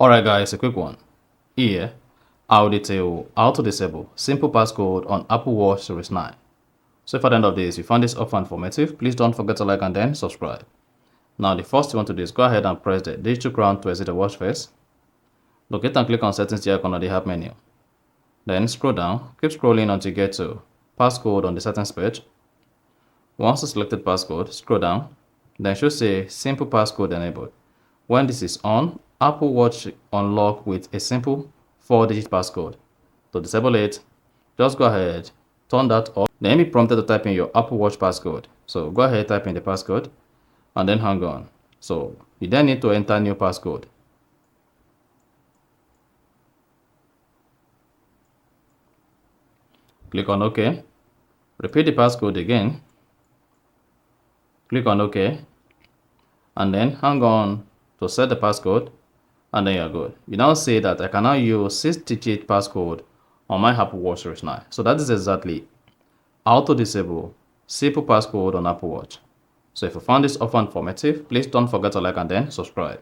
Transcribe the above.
Alright guys, a quick one. Here, I'll detail how to disable simple passcode on Apple Watch Series 9. So if at the end of this you found this offer informative, please don't forget to like and then subscribe. Now the first you want to do is go ahead and press the digital crown to exit the watch face. Locate and click on settings icon on the help menu. Then scroll down, keep scrolling until you get to passcode on the settings page. Once you selected passcode, scroll down, then it should say simple passcode enabled. When this is on, Apple Watch unlock with a simple 4-digit passcode. To disable it, just go ahead, turn that off, then be prompted to type in your Apple Watch passcode. So go ahead, type in the passcode, and then hang on. So you then need to enter new passcode. Click on OK. Repeat the passcode again. Click on OK. And then hang on to set the passcode. And then you're good. You now see that I can now use 6-digit passcode on my Apple Watch Series 9. So that is exactly how to disable simple passcode on Apple Watch. So if you found this offer informative, please don't forget to like and then subscribe.